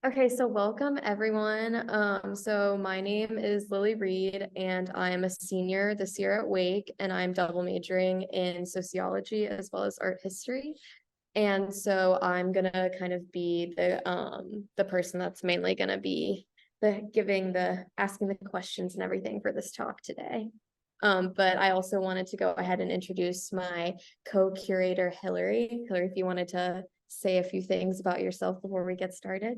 Okay, so welcome everyone. So my name is Lilly Reed and I'm a senior this year at Wake and I'm double majoring in sociology as well as art history. And so I'm gonna kind of be the person that's mainly gonna be the asking the questions and everything for this talk today. But I also wanted to go ahead and introduce my co-curator, Hilary. Hilary, if you wanted to say a few things about yourself before we get started.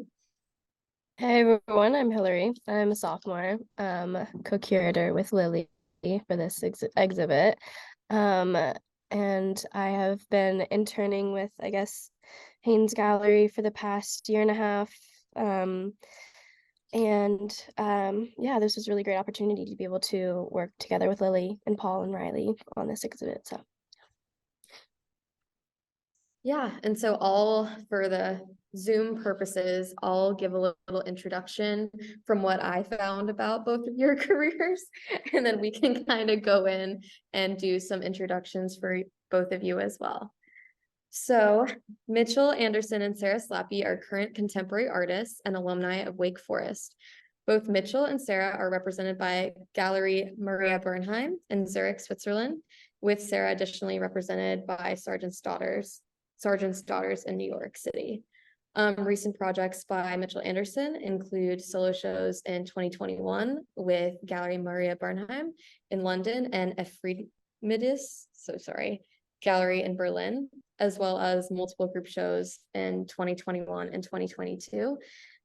Hey everyone, I'm Hilary. I'm a sophomore, co-curator with Lilly for this exhibit. Um, and I have been interning with, I guess, Haynes Gallery for the past year and a half. Um, yeah, this was a really great opportunity to be able to work together with Lilly and Paul and Riley on this exhibit. So Yeah, and so all for the Zoom purposes, I'll give a little introduction from what I found about both of your careers, and then we can kind of go in and do some introductions for both of you as well. So Mitchell Anderson and Sarah Slappey are current contemporary artists and alumni of Wake Forest. Both Mitchell and Sarah are represented by Gallery Maria Bernheim in Zurich, Switzerland, with Sarah additionally represented by Sergeant's Daughters in New York City. Recent projects by Mitchell Anderson include solo shows in 2021 with Gallery Maria Bernheim in London and Gallery in Berlin, as well as multiple group shows in 2021 and 2022.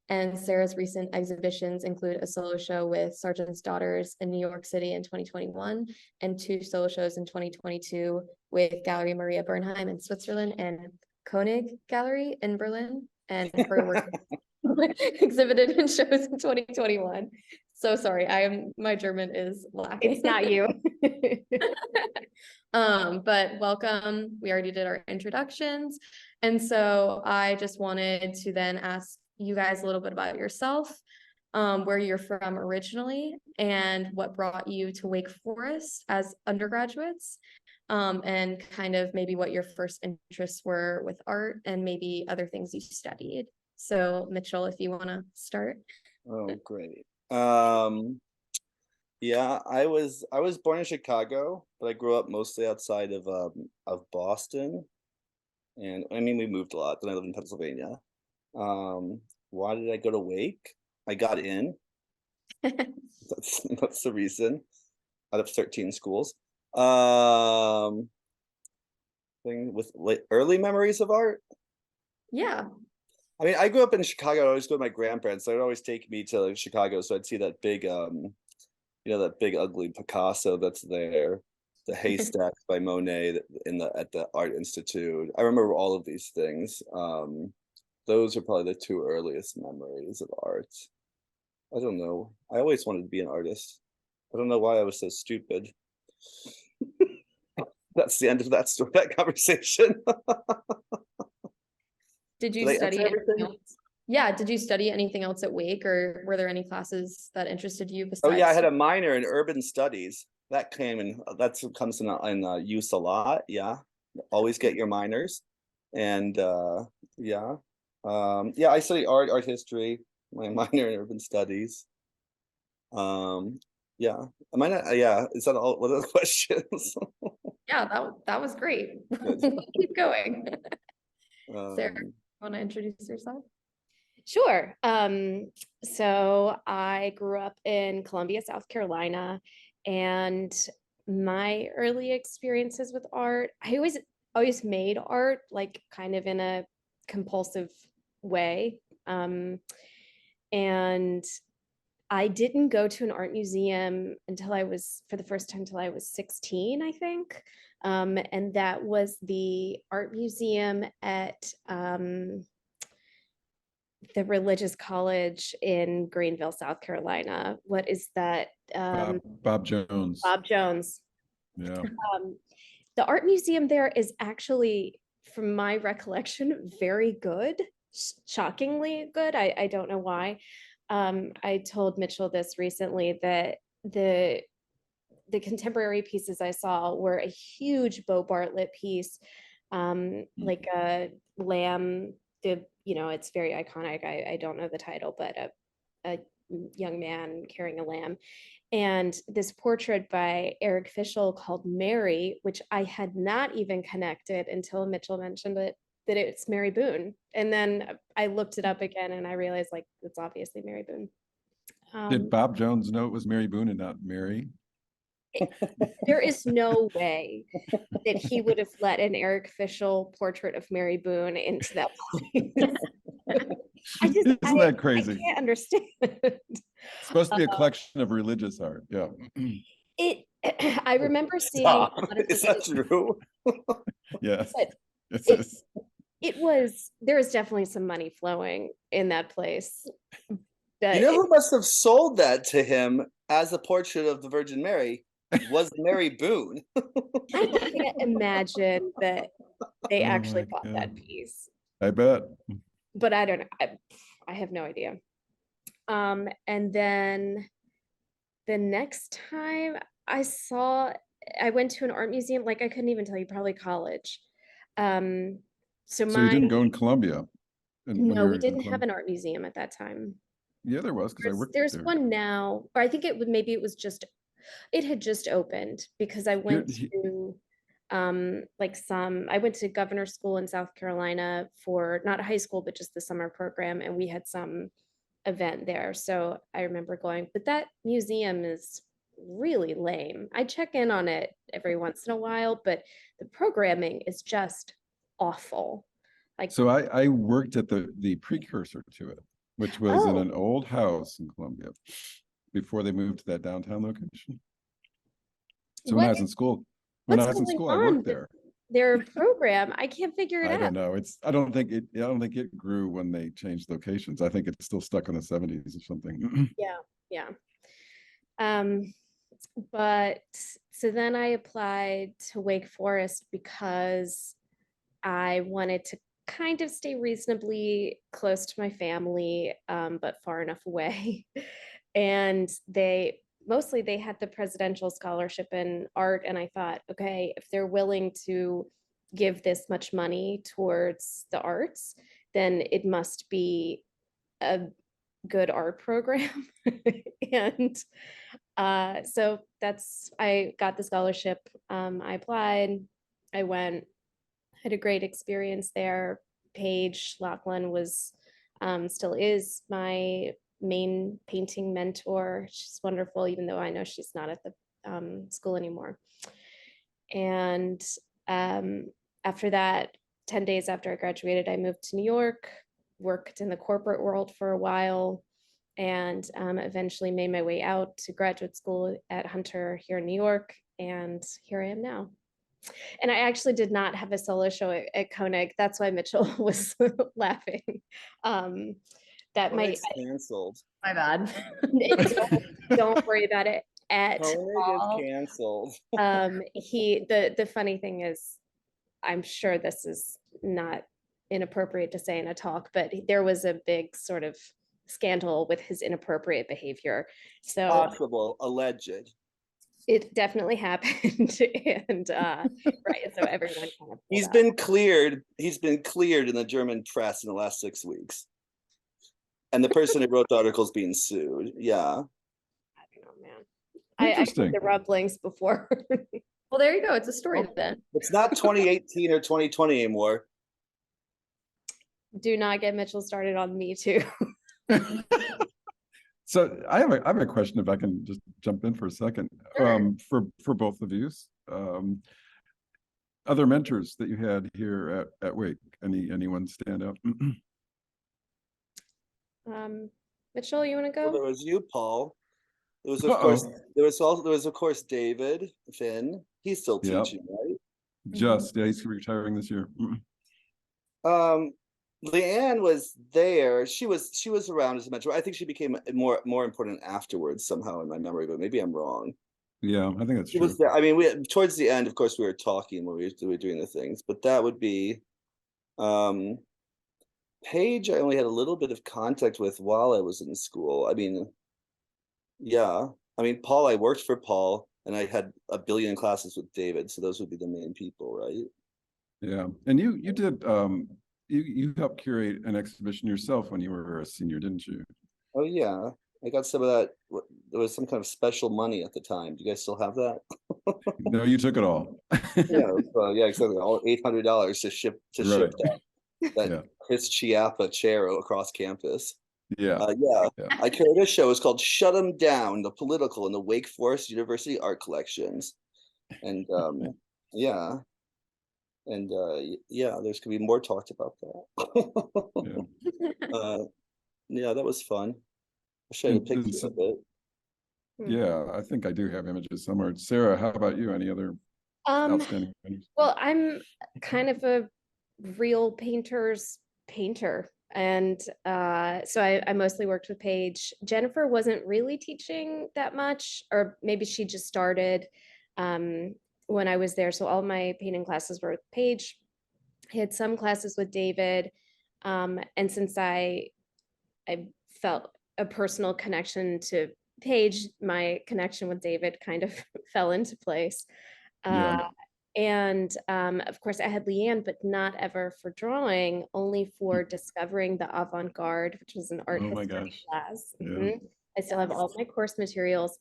And Sarah's recent exhibitions include a solo show with Sergeant's Daughters in New York City in 2021 and two solo shows in 2022 with Gallery Maria Bernheim in Switzerland and Koenig Gallery in Berlin. And her work exhibited in shows in 2021. So sorry, my German is lacking. it's not you. But welcome. We already did our introductions. And so I just wanted to then ask you guys a little bit about yourself, where you're from originally, and what brought you to Wake Forest as undergraduates, and kind of maybe what your first interests were with art and maybe other things you studied. So Mitchell, if you want to start. Oh, great. Yeah, I was born in Chicago, but I grew up mostly outside of Boston. And I mean we moved a lot. Then I lived in Pennsylvania. Why did I go to Wake? I got in. That's the reason. Out of 13 schools. Thing with early memories of art. Yeah. I mean, I grew up in Chicago. I always go with my grandparents. They'd always take me to Chicago, so I'd see that big that big ugly Picasso that's there, the haystacks by Monet at the Art Institute. I remember all of these things. Those are probably the two earliest memories of art. I don't know. I always wanted to be an artist. I don't know why I was so stupid. That's the end of that conversation. Did you Did I study answer anything everything? else? Yeah, did you study anything else at Wake, or were there any classes that interested you Oh yeah, I besides? had a minor in urban studies. That's what comes in use a lot. Yeah, always get your minors, and yeah, yeah. I study art history. My minor in urban studies. Yeah. Am I not? Yeah. Is that all? What are the questions? Yeah, that was great. Good. Keep going. Sarah, Um, want to introduce yourself? Sure. So I grew up in Columbia, South Carolina, and my early experiences with art, I always made art like kind of in a compulsive way. And I didn't go to an art museum until for the first time until I was 16, I think. And that was the art museum at the religious college in Greenville, South Carolina. What is that? Bob Jones. Bob Jones. Yeah. The art museum there is actually, from my recollection, very good, shockingly good. I don't know why. I told Mitchell this recently that the contemporary pieces I saw were a huge Bo Bartlett piece, like a lamb it's very iconic. I don't know the title, but a young man carrying a lamb. And this portrait by Eric Fischel called Mary, which I had not even connected until Mitchell mentioned it, that it's Mary Boone. And then I looked it up again and I realized like it's obviously Mary Boone. Did Bob Jones know it was Mary Boone and not Mary? There is no way that he would have let an Eric Fischel portrait of Mary Boone into that place. Isn't that crazy? I can't understand. It's supposed to be a collection of religious art. Yeah. I remember seeing Is that true? Yes. There was definitely some money flowing in that place. You know who must have sold that to him as a portrait of the Virgin Mary was Mary Boone. I can't imagine that they actually bought God. that piece. I bet. But I don't know. I have no idea. And then the next time I went to an art museum, like I couldn't even tell you, probably college. So you didn't go in Columbia? No, we didn't have an art museum at that time. Yeah, there was, because I worked There's there. one now, or I think it had just opened, because I went to I went to governor's school in South Carolina for not high school, but just the summer program. And we had some event there. So I remember going, but that museum is really lame. I check in on it every once in a while, but the programming is just awful. So I worked at the precursor to it, which was in an old house in Columbia before they moved to that downtown location. So when I was in school, I worked there. Their program, I can't figure it out. I don't know. I don't think it grew when they changed locations. I think it's still stuck in the 70s or something. Yeah. But so then I applied to Wake Forest because I wanted to kind of stay reasonably close to my family, but far enough away. And they had the presidential scholarship in art. And I thought, okay, if they're willing to give this much money towards the arts, then it must be a good art program. And so I got the scholarship. I applied, I went, had a great experience there. Paige Lachlan still is my main painting mentor. She's wonderful, even though I know she's not at the school anymore. And after that, 10 days after I graduated, I moved to New York, worked in the corporate world for a while, and eventually made my way out to graduate school at Hunter here in New York. And here I am now. And I actually did not have a solo show at Koenig. That's why Mitchell was laughing. That might canceled. My bad. Don't worry about it at all. Koenig is canceled. The funny thing is, I'm sure this is not inappropriate to say in a talk, but there was a big sort of scandal with his inappropriate behavior. So possible, alleged. It definitely happened. And right, so everyone kind of he's been cleared in the German press in the last 6 weeks. And the person who wrote the article is being sued. Yeah. I don't know, man. I heard the rumblings before. Well, there you go. It's a story then. It's not 2018 or 2020 anymore. Do not get Mitchell started on Me Too. So I have a question, if I can just jump in for a second. Sure. For both of you. Other mentors that you had here at Wake, anyone stand out? Mitchell, you want to go? Well, there was you, Paul. There was of course David Finn. He's still teaching, right? He's retiring this year. Leanne was there. She was around as a mentor. I think she became more important afterwards somehow in my memory, but maybe I'm wrong. Yeah, I think that's true. Was there. I mean, we towards the end, of course, we were talking when we were doing the things, but that would be Paige. I only had a little bit of contact with while I was in school. I mean, yeah. I mean, Paul, I worked for Paul, and I had a billion classes with David, so those would be the main people, right? Yeah, and you did you helped curate an exhibition yourself when you were a senior, didn't you? Oh yeah, I got some of that. There was some kind of special money at the time. Do you guys still have that? No, you took it all. Yeah, yeah, exactly. All $800 to ship Right. that Yeah. Chris Chiappa chair across campus. Yeah. Yeah, Yeah. I curated a show. It's called "Shut 'Em Down: The Political and the Wake Forest University Art Collections," and yeah, and yeah, there's gonna be more talked about that. Yeah. Yeah, that was fun. I'll show you a And picture so, of it. yeah, I think I do have images somewhere. Sarah, how about you? Any other Um, outstanding painters? well, I'm kind of a real painter's painter. And so I mostly worked with Paige. Jennifer wasn't really teaching that much, or maybe she just started when I was there. So all my painting classes were with Paige. I had some classes with David. And since I felt a personal connection to Paige, my connection with David kind of fell into place. Yeah. And of course, I had Leanne, but not ever for drawing, only for discovering the avant-garde, which was an art Oh my history gosh. class. Yeah. I still have all my course materials.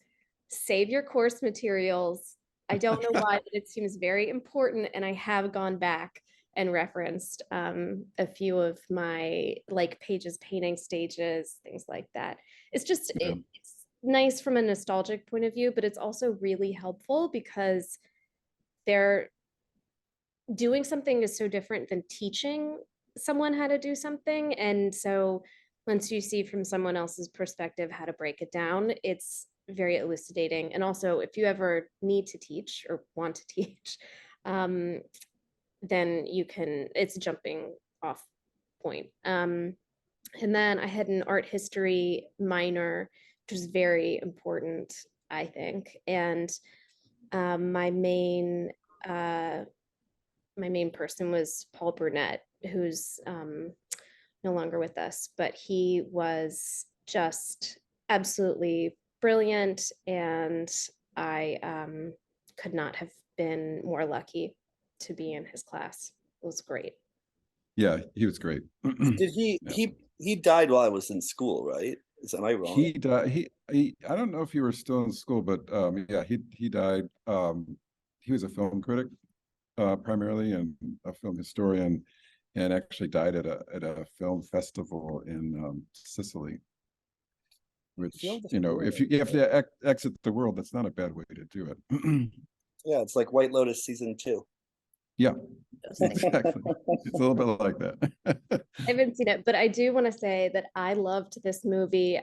Save your course materials. I don't know why, but it seems very important. And I have gone back and referenced a few of my like Paige's painting stages, things like that. It's just, Yeah. it's nice from a nostalgic point of view, but it's also really helpful because they're doing something is so different than teaching someone how to do something. And so once you see from someone else's perspective how to break it down, it's very elucidating. And also, if you ever need to teach or want to teach, then you can, it's a jumping off point. And then I had an art history minor, which was very important, I think. And my main person was Paul Burnett, who's no longer with us, but he was just absolutely brilliant. And I could not have been more lucky to be in his class. It was great. Yeah, he was great. Did Yeah. he died while I was in school, right? Am I wrong? He died. He I don't know if you were still in school, but yeah, he died. He was a film critic primarily and a film historian, and actually died at a film festival in Sicily. Which, you know, if you have to exit the world, that's not a bad way to do it. Yeah, it's like White Lotus season 2. Yeah, exactly. It's a little bit like that. I haven't seen it, but I do want to say that I loved this movie,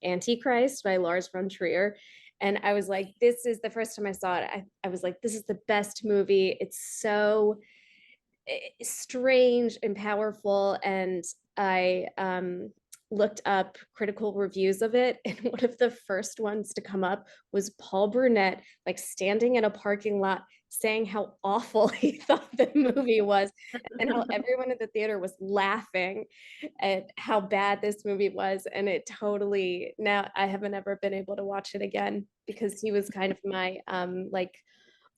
Antichrist by Lars von Trier. And I was like, this is the first time I saw it. I was like, this is the best movie. It's so strange and powerful. And I looked up critical reviews of it. And one of the first ones to come up was Paul Burnett, like standing in a parking lot saying how awful he thought the movie was and how everyone in the theater was laughing at how bad this movie was. And it totally, now I haven't ever been able to watch it again because he was kind of my like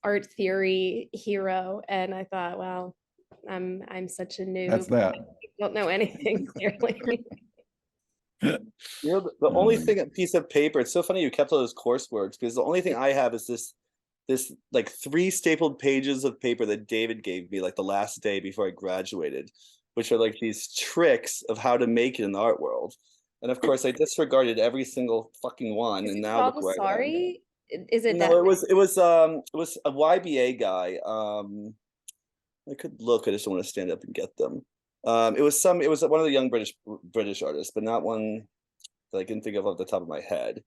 art theory hero. And I thought, well, I'm such a That's noob. that. I don't know anything clearly. You know, the Oh only my thing, a piece of paper, it's so funny you kept all those courseworks because the only thing I have is this like 3 stapled pages of paper that David gave me like the last day before I graduated, which are like these tricks of how to make it in the art world. And of course I disregarded every single fucking one, Is and it now called look where I am. Sorry? Is it No, that? it was a YBA guy. I could look, I just don't want to stand up and get them. It was one of the young British artists, but not one that I can think of off the top of my head.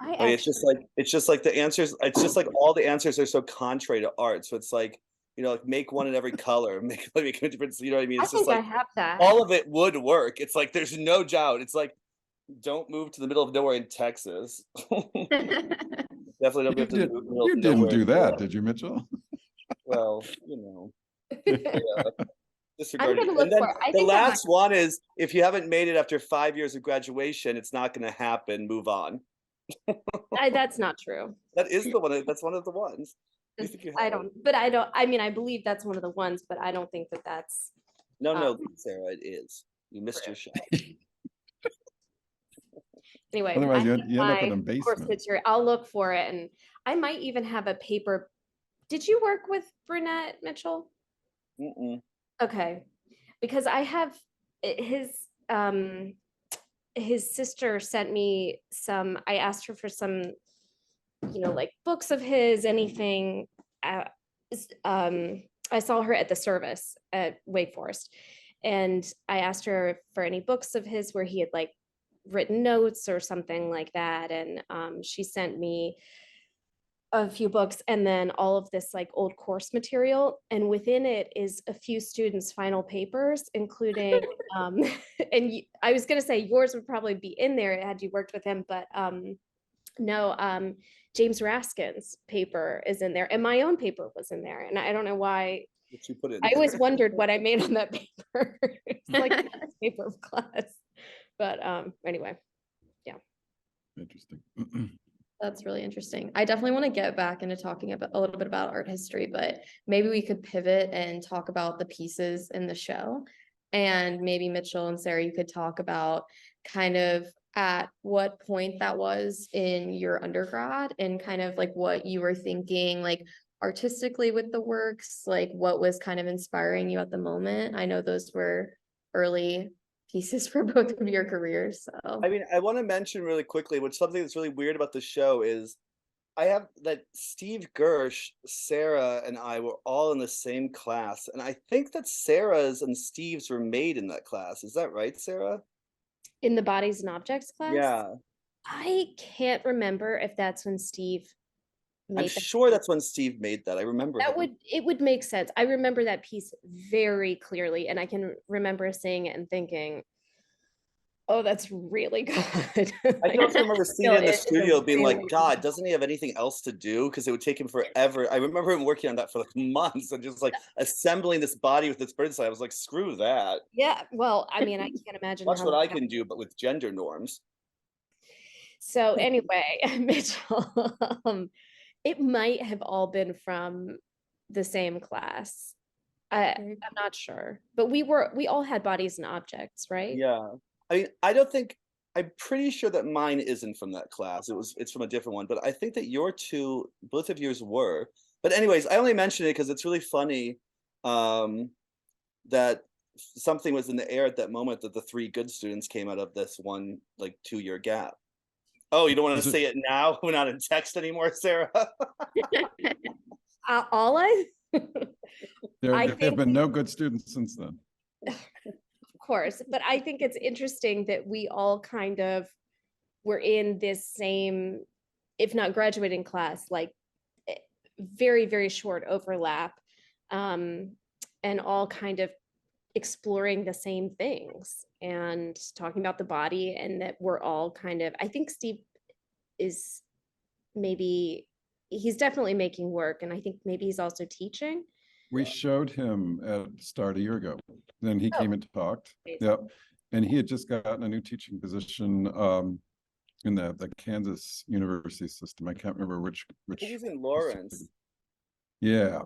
I Like actually, it's just like the answers, it's just like all the answers are so contrary to art. So it's like, you know, like make one in every color, make a difference, you know what I mean? I It's just think I like have that. all of it would work. It's like there's no doubt. It's like don't move to the middle of nowhere in Texas. Definitely don't You move to the middle you of didn't nowhere. do that, did you, Mitchell? Well, you know. I'm Disregarded. gonna And look then for it. I the think I might. last one is if you haven't made it after 5 years of graduation, it's not going to happen. Move on. That's not true. That is the one. That's one of the ones. You think you I have it? don't, but I don't, I mean, I believe that's one of the ones, but I don't think that that's No, Sarah, it is. You missed your shot. Anyway, Otherwise, I you end up in a have my course basement. material. I'll look for it, and I might even have a paper. Did you work with Brunette Mitchell? Mm-mm. Okay, because I have his sister sent me some. I asked her for some, like books of his, anything. Uh, I saw her at the service at Wake Forest, and I asked her for any books of his where he had like written notes or something like that, and she sent me a few books and then all of this like old course material, and within it is a few students' final papers, including I was going to say yours would probably be in there had you worked with him, but no, James Raskin's paper is in there, and my own paper was in there, and I don't know why. What you put in I there. always wondered what I made on that paper. It's like a paper of class, but anyway. Interesting. That's really interesting. I definitely want to get back into talking about a little bit about art history, but maybe we could pivot and talk about the pieces in the show. And maybe Mitchell and Sarah, you could talk about kind of at what point that was in your undergrad and kind of like what you were thinking, like artistically with the works, like what was kind of inspiring you at the moment. I know those were early pieces for both of your careers. So I mean, I want to mention really quickly, which something that's really weird about the show is I have that Steve Gersh, Sarah, and I were all in the same class. And I think that Sarah's and Steve's were made in that class. Is that right, Sarah? in the bodies and objects class, Yeah. I can't remember if that's when Steve I'm made that. sure that's when Steve made that. I remember That him. it would make sense. I remember that piece very clearly, and I can remember seeing it and thinking, "Oh, that's really good." I can also remember seeing No, it in the it is a studio being like, really God, doesn't he have anything else to do? Because it would take him forever. I remember him working on that for like months and just like assembling this body with this bird inside. I was like, screw that. Yeah, well, I mean, I can't imagine Watch how what I that can do, but with gender norms. So anyway, Mitchell, it might have all been from the same class. I'm not sure, but we all had bodies and objects, right? Yeah. I mean, I don't think I'm pretty sure that mine isn't from that class. It's from a different one, but I think that your two, both of yours were. But anyways, I only mention it because it's really funny that something was in the air at that moment that the three good students came out of this one like 2-year gap. Oh, you don't want to say it now? We're not in text anymore, Sarah. All I There I have think been no good students since then. of course, but I think it's interesting that we all kind of were in this same, if not graduating class, like very, very short overlap, and all kind of exploring the same things and talking about the body, and that we're all kind of, I think Steve is he's definitely making work, and I think maybe he's also teaching. We showed him at start a year ago. Then he came and talked. Amazing. Yep. And he had just gotten a new teaching position in the Kansas University system. I can't remember which. I think he's in Lawrence. Yeah.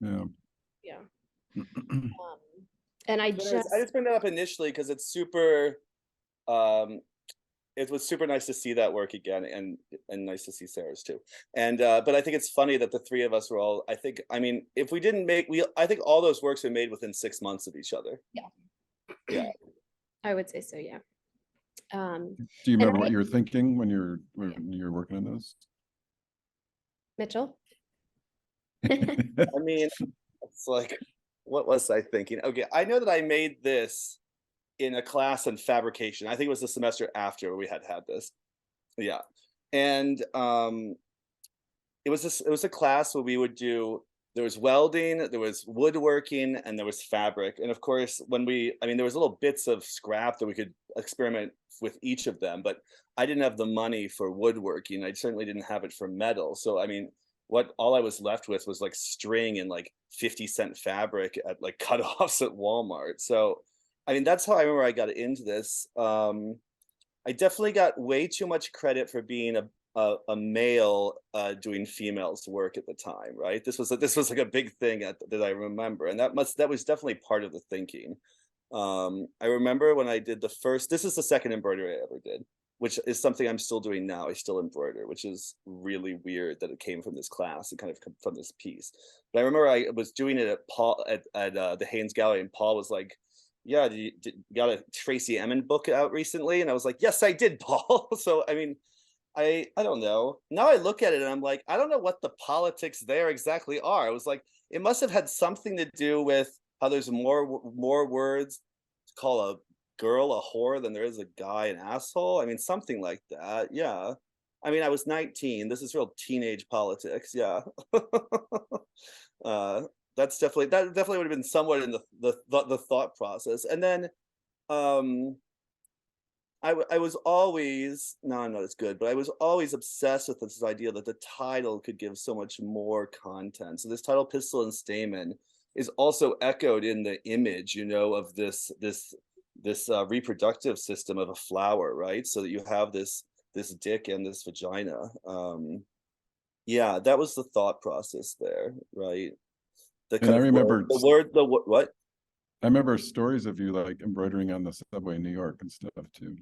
Yeah. Yeah. And I just bring that up initially because it's super it was super nice to see that work again, and nice to see Sarah's too. And but I think it's funny that the three of us were all, I mean, if we didn't make, I think all those works were made within 6 months of each other. Yeah. I would say so, yeah. Do you remember what you were thinking when you're working on those? Mitchell? I mean, it's like, what was I thinking? Okay, I know that I made this in a class in fabrication. I think it was the semester after we had this. Yeah. And it was a class where we would do, there was welding, there was woodworking, and there was fabric. And of course, there was little bits of scrap that we could experiment with each of them, but I didn't have the money for woodworking. I certainly didn't have it for metal. So, I mean, all I was left with was like string and like 50-cent fabric at like cutoffs at Walmart. So, I mean, that's how I remember I got into this. I definitely got way too much credit for being a male doing female's work at the time, right? This was like a big thing that I remember, and that was definitely part of the thinking. I remember when I did this is the second embroidery I ever did, which is something I'm still doing now. I still embroider, which is really weird that it came from this class and kind of from this piece. But I remember I was doing it at the Haynes Gallery, and Paul was like, "Yeah, you got a Tracy Emin book out recently?" And I was like, "Yes, I did, Paul." So I mean, I don't know. Now I look at it and I'm like, I don't know what the politics there exactly are. I was like, it must have had something to do with how there's more words to call a girl a whore than there is a guy an asshole. I mean, something like that. Yeah. I mean, I was 19. This is real teenage politics. Yeah. uh, that definitely would have been somewhat in the thought process. And then I was always, no, I know it's good, but I was always obsessed with this idea that the title could give so much more content. So this title, Pistil and Stamen, is also echoed in the image, you know, of this reproductive system of a flower, right? So that you have this dick and this vagina. Yeah, that was the thought process there, right? The And kind I of remember what? I remember stories of you like embroidering on the subway in New York and stuff too.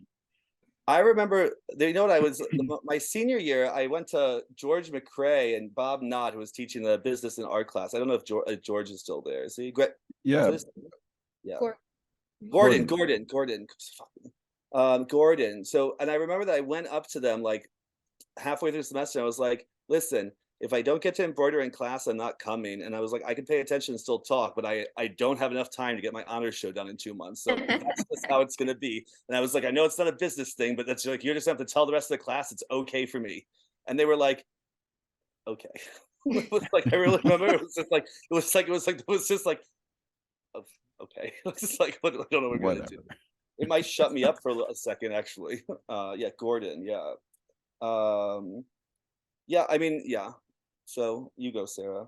I remember, you know what, my senior year, I went to George McCrae and Bob Knott, who was teaching the business and art class. I don't know if George is still there. Is he great? Yeah. Yeah. Gordon. Gordon. So, and I remember that I went up to them like halfway through the semester. And I was like, listen, if I don't get to embroider in class, I'm not coming. And I was like, I can pay attention and still talk, but I don't have enough time to get my honors show done in 2 months. So that's just how it's going to be. And I was like, I know it's not a business thing, but that's like, you're just going to have to tell the rest of the class it's okay for me. And they were like, okay. It was like, I really remember it was just like, oh, okay. It was just like, I don't know what we're going to do. It might shut me up for a second, actually. Yeah, Gordon. Yeah. Yeah, I mean, yeah. So you go, Sarah.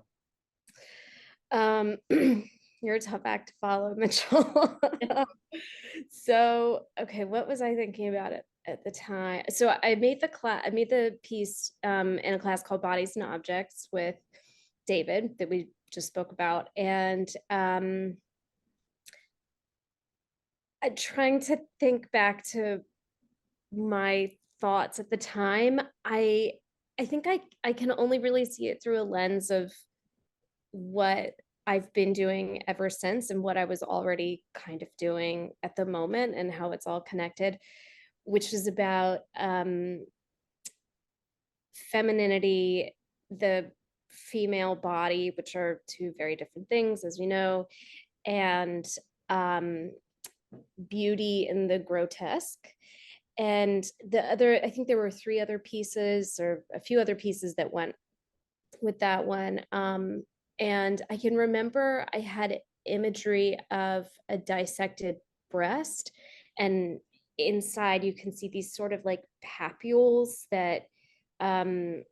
You're a tough act to follow, Mitchell. So, okay, what was I thinking about it at the time? So I made the piece in a class called Bodies and Objects with David that we just spoke about. And I'm trying to think back to my thoughts at the time. I think I can only really see it through a lens of what I've been doing ever since and what I was already kind of doing at the moment and how it's all connected, which is about femininity, the female body, which are two very different things, as we know, and beauty in the grotesque. And I think there were 3 other pieces or a few other pieces that went with that one. And I can remember I had imagery of a dissected breast, and inside you can see these sort of like papules that I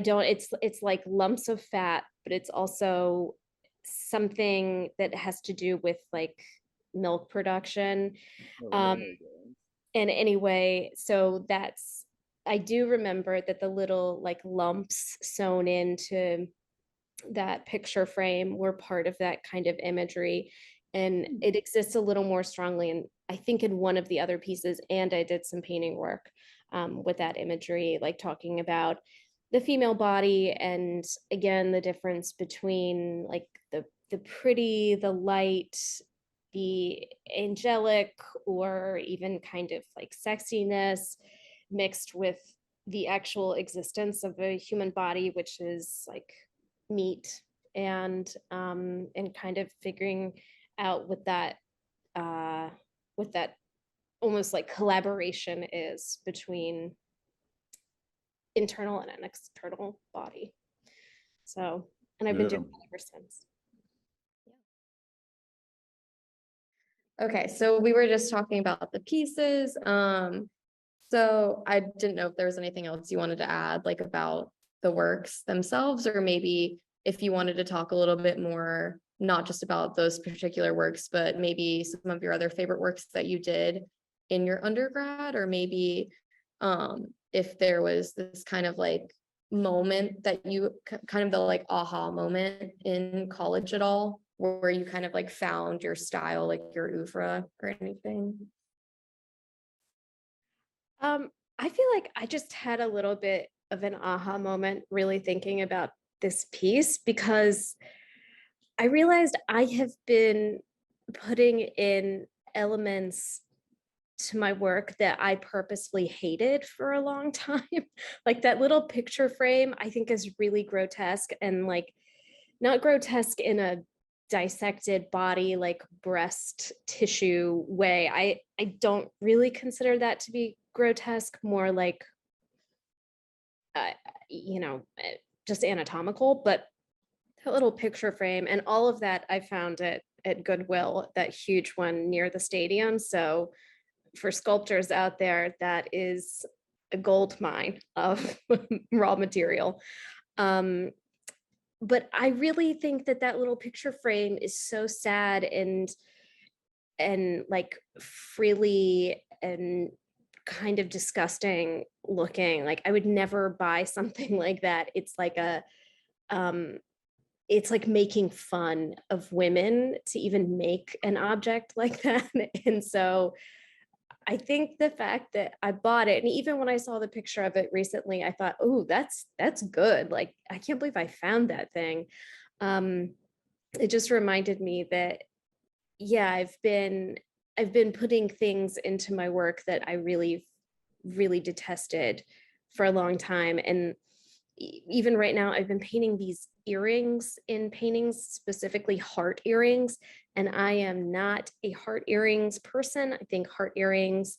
don't, it's like lumps of fat, but it's also something that has to do with like milk production. And anyway, so I do remember that the little like lumps sewn into that picture frame were part of that kind of imagery. And it exists a little more strongly, and I think in one of the other pieces, and I did some painting work with that imagery, like talking about the female body, and again, the difference between like the pretty, the light, the angelic, or even kind of like sexiness mixed with the actual existence of a human body, which is like meat, and kind of figuring out what that almost like collaboration is between internal and an external body. So, and I've been doing that ever since. Okay, so we were just talking about the pieces. So I didn't know if there was anything else you wanted to add, like about the works themselves, or maybe if you wanted to talk a little bit more, not just about those particular works, but maybe some of your other favorite works that you did in your undergrad, or maybe if there was this kind of like moment that you kind of the like aha moment in college at all, where you kind of like found your style, like your oeuvre or anything. I feel like I just had a little bit of an aha moment really thinking about this piece, because I realized I have been putting in elements to my work that I purposefully hated for a long time. Like that little picture frame, I think is really grotesque, and like not grotesque in a dissected body, like breast tissue way. I don't really consider that to be grotesque, more like, you know, just anatomical, but that little picture frame and all of that I found at Goodwill, that huge one near the stadium. So for sculptors out there, that is a gold mine of raw material. But I really think that that little picture frame is so sad and like frilly and kind of disgusting looking. Like I would never buy something like that. It's like making fun of women to even make an object like that. And so I think the fact that I bought it, and even when I saw the picture of it recently, I thought, oh, that's good. Like, I can't believe I found that thing. It just reminded me that, yeah, I've been putting things into my work that I really, really detested for a long time. And even right now, I've been painting these earrings in paintings, specifically heart earrings. And I am not a heart earrings person. I think heart earrings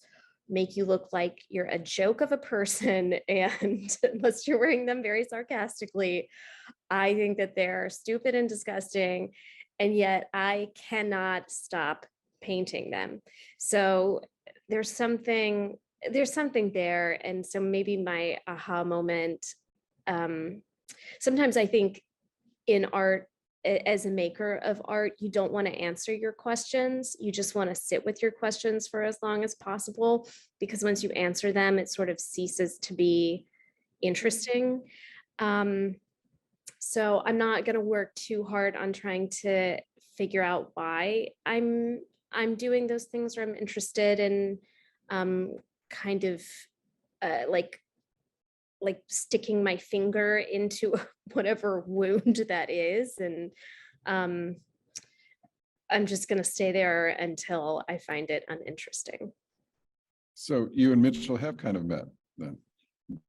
make you look like you're a joke of a person. And unless you're wearing them very sarcastically, I think that they're stupid and disgusting. And yet I cannot stop painting them. So there's something there. And so maybe my aha moment, sometimes I think in art, as a maker of art, you don't want to answer your questions. You just want to sit with your questions for as long as possible, because once you answer them, it sort of ceases to be interesting. So I'm not going to work too hard on trying to figure out why I'm doing those things, or I'm interested in kind of like sticking my finger into whatever wound that is. And I'm just going to stay there until I find it uninteresting. So you and Mitchell have kind of met then.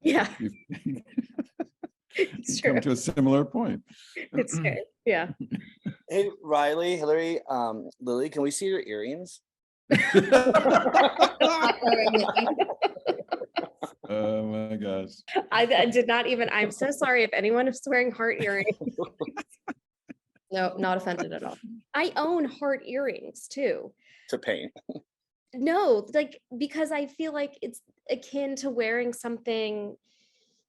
Yeah, You've it's come true. to a similar point. It's true. Yeah. Hey, Riley, Hilary, Lily, can we see your earrings? Oh my gosh. I did not even, I'm so sorry if anyone is wearing heart earrings. No, not offended at all. I own heart earrings too. To paint. No, like, because I feel like it's akin to wearing something,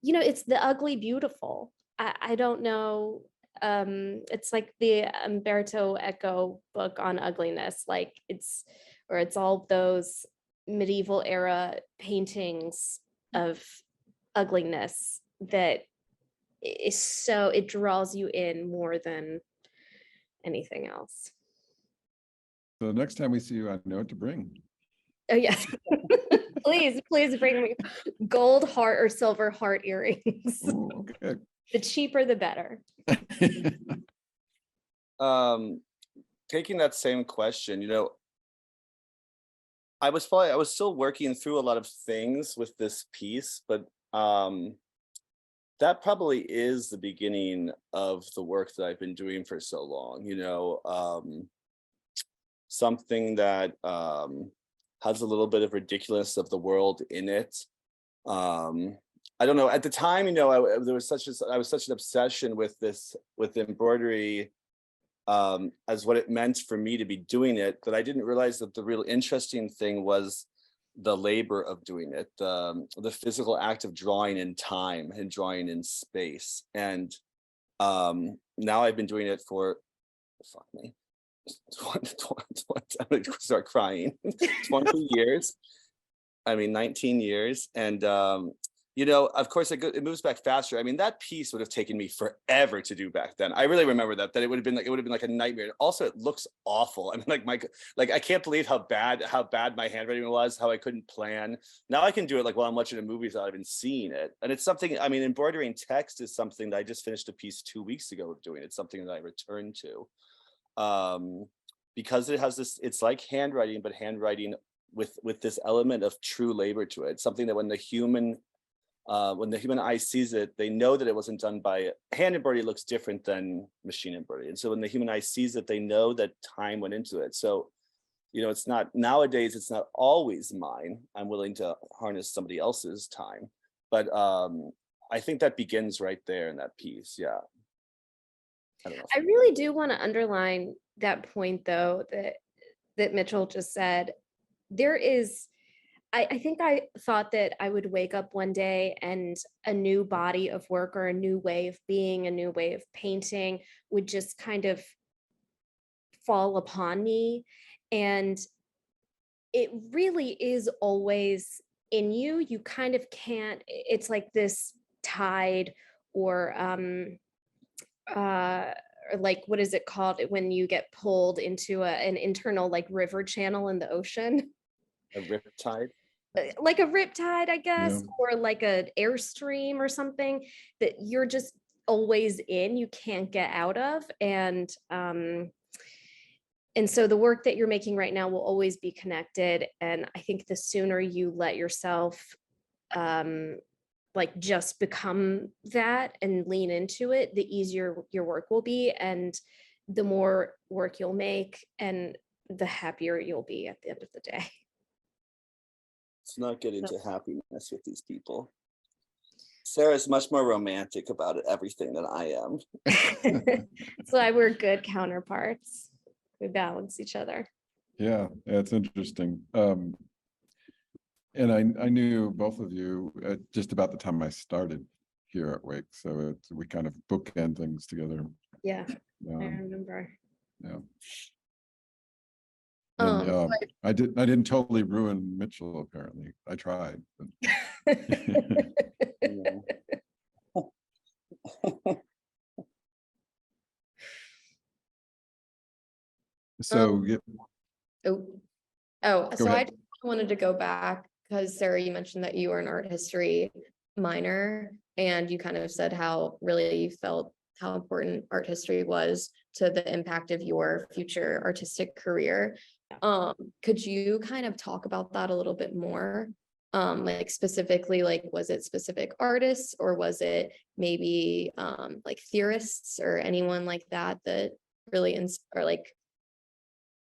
you know, it's the ugly beautiful. I don't know. It's like the Umberto Eco book on ugliness. Like it's all those medieval era paintings of ugliness that is so, it draws you in more than anything else. So next time we see you, I know what to bring. Oh yes. Please bring me gold heart or silver heart earrings. Ooh, okay. The cheaper the better. Taking that same question, you know, I was still working through a lot of things with this piece, but that probably is the beginning of the work that I've been doing for so long, you know, something that has a little bit of ridiculousness of the world in it. I don't know, at the time, you know, I was such an obsession with embroidery as what it meant for me to be doing it, that I didn't realize that the real interesting thing was the labor of doing it, the physical act of drawing in time and drawing in space. And now I've been doing it for, fuck me, I'm gonna start crying, 20 years. I mean, 19 years. And of course it moves back faster. I mean, that piece would have taken me forever to do back then. I really remember that it would have been like a nightmare. Also, it looks awful. I mean, like I can't believe how bad my handwriting was, how I couldn't plan. Now I can do it like while I'm watching a movie without even seeing it. And it's something, I mean, embroidering text is something that I just finished a piece 2 weeks ago of doing. It's something that I returned to. Because it has this, it's like handwriting, but handwriting with this element of true labor to it. It's something that when the human eye sees it, they know that it wasn't done by hand embroidery. Looks different than machine embroidery. And so when the human eye sees it, they know that time went into it. So, it's not, nowadays, it's not always mine. I'm willing to harness somebody else's time. But I think that begins right there in that piece. Yeah. I don't know. I really do want to underline that point, though, that Mitchell just said. There is, I think I thought that I would wake up one day and a new body of work or a new way of being, a new way of painting would just kind of fall upon me. And it really is always in you. You kind of can't, it's like this tide or like, what is it called when you get pulled into an internal like river channel in the ocean? A riptide. Like a riptide, I guess, Yeah. or like an airstream or something that you're just always in, you can't get out of. And so the work that you're making right now will always be connected. And I think the sooner you let yourself like just become that and lean into it, the easier your work will be, and the more work you'll make and the happier you'll be at the end of the day. Let's not get into happiness with these people. Sarah's much more romantic about everything than I am. That's why we're good counterparts. We balance each other. Yeah, it's interesting. And I knew both of you at just about the time I started here at Wake, so we kind of bookend things together. Yeah, I remember. Yeah. And So I didn't totally ruin Mitchell, apparently. I tried. But so yeah, so I ahead. just wanted to go back because Sarah, you mentioned that you were an art history minor, and you kind of said how really you felt how important art history was to the impact of your future artistic career. Could you kind of talk about that a little bit more? Like specifically, like, was it specific artists, or was it maybe like theorists or anyone like that really or like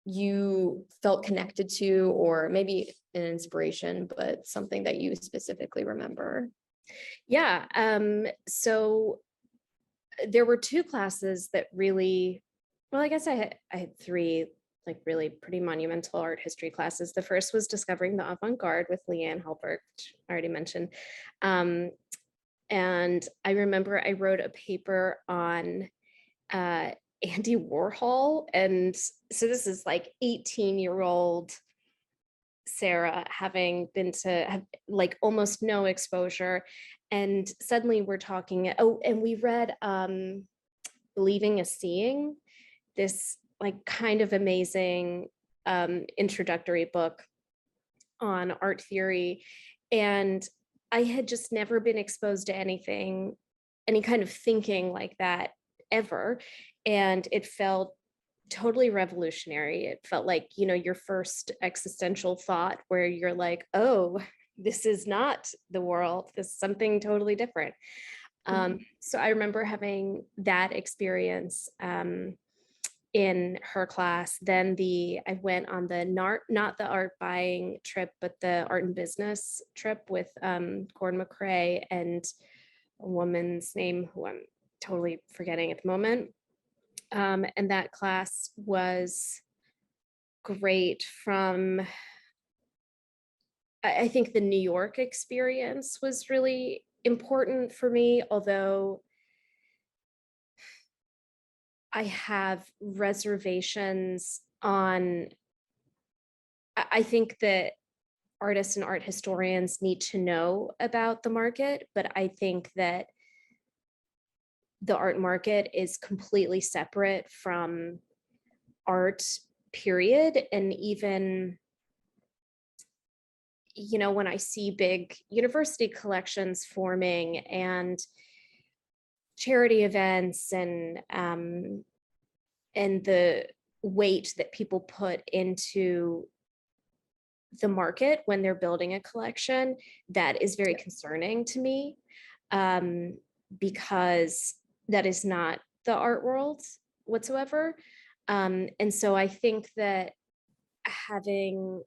you felt connected to, or maybe an inspiration, but something that you specifically remember? Yeah, so there were 2 classes that really, well, I guess I had 3 like really pretty monumental art history classes. The first was Discovering the Avant-Garde with Leanne Halbert, which I already mentioned. And I remember I wrote a paper on Andy Warhol. And so this is like 18-year-old Sarah having been to have like almost no exposure. And suddenly we're talking, and we read Believing is Seeing, this like kind of amazing introductory book on art theory. And I had just never been exposed to anything, any kind of thinking like that ever. And it felt totally revolutionary. It felt like, your first existential thought where you're like, oh, this is not the world. This is something totally different. So I remember having that experience in her class. Then I went on the not the art buying trip, but the art and business trip with Gordon McRae and a woman's name who I'm totally forgetting at the moment. And that class was great I think the New York experience was really important for me, although I have reservations on, I think that artists and art historians need to know about the market, but I think that the art market is completely separate from art, period. And even, you know, when I see big university collections forming and charity events and the weight that people put into the market when they're building a collection, that is very concerning to me, because that is not the art world whatsoever. And so I think that having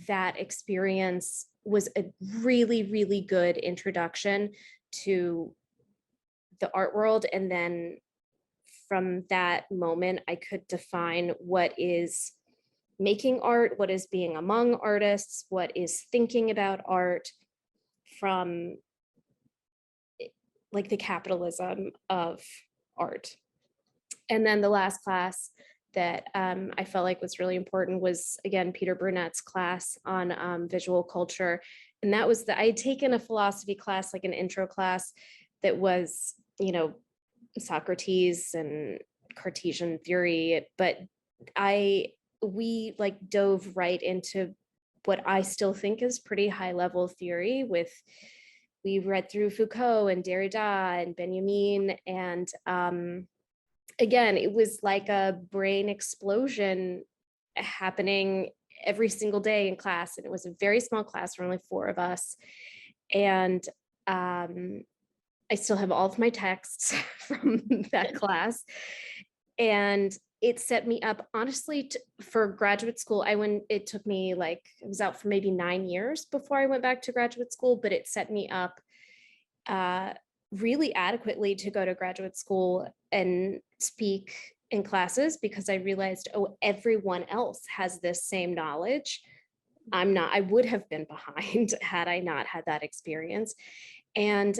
that experience was a really, really good introduction to the art world. And then from that moment, I could define what is making art, what is being among artists, what is thinking about art from like the capitalism of art. And then the last class that I felt like was really important was, again, Peter Burnett's class on visual culture. And that was I had taken a philosophy class, like an intro class that was, you know, Socrates and Cartesian theory, but we like dove right into what I still think is pretty high level theory with, we read through Foucault and Derrida and Benjamin. And again, it was like a brain explosion happening every single day in class. And it was a very small class for only 4 of us. And I still have all of my texts from that class. And it set me up, honestly, for graduate school. It took me I was out for maybe 9 years before I went back to graduate school, but it set me up really adequately to go to graduate school and speak in classes, because I realized, oh, everyone else has this same knowledge. I would have been behind had I not had that experience. And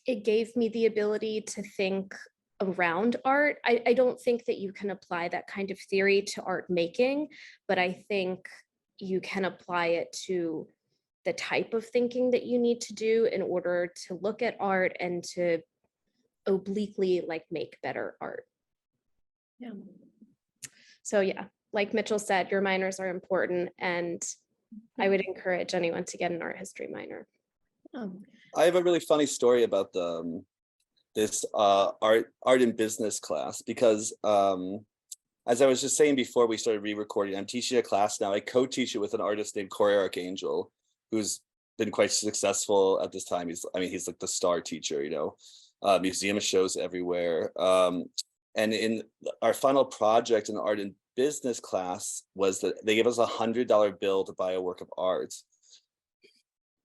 it gave me the ability to think around art. I don't think that you can apply that kind of theory to art making, but I think you can apply it to the type of thinking that you need to do in order to look at art and to obliquely make better art. Yeah. So yeah, like Mitchell said, your minors are important, and I would encourage anyone to get an art history minor. I have a really funny story about this art and business class, because as I was just saying before we started re-recording, I'm teaching a class now. I co-teach it with an artist named Corey Archangel, who's been quite successful at this time. He's like the star teacher, you know, museum shows everywhere. And in our final project in the art and business class was that they gave us $100 bill to buy a work of art.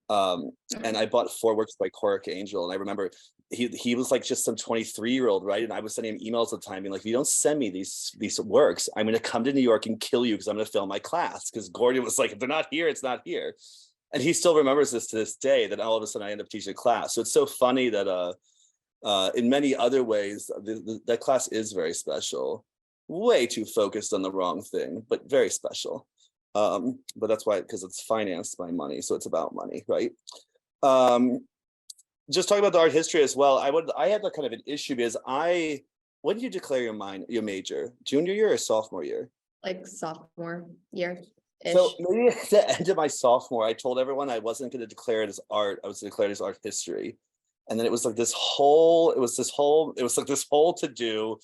And I bought 4 works by Corey Archangel, and I remember he was like just some 23-year-old, right? And I was sending him emails at the time being like, if you don't send me these works, I'm going to come to New York and kill you, because I'm going to film my class. Because Gordon was like, if they're not here, it's not here. And he still remembers this to this day, that all of a sudden I end up teaching a class. So it's so funny that in many other ways, that class is very special. Way too focused on the wrong thing, but very special. But that's why, because it's financed by money, so it's about money, right? Just talking about the art history as well, I had that kind of an issue, because when did you declare your major? Junior year or sophomore year? Like sophomore year. So maybe at the end of my sophomore, I told everyone I wasn't going to declare it as art. I was going to declare it as art history. And then it was like this whole to do.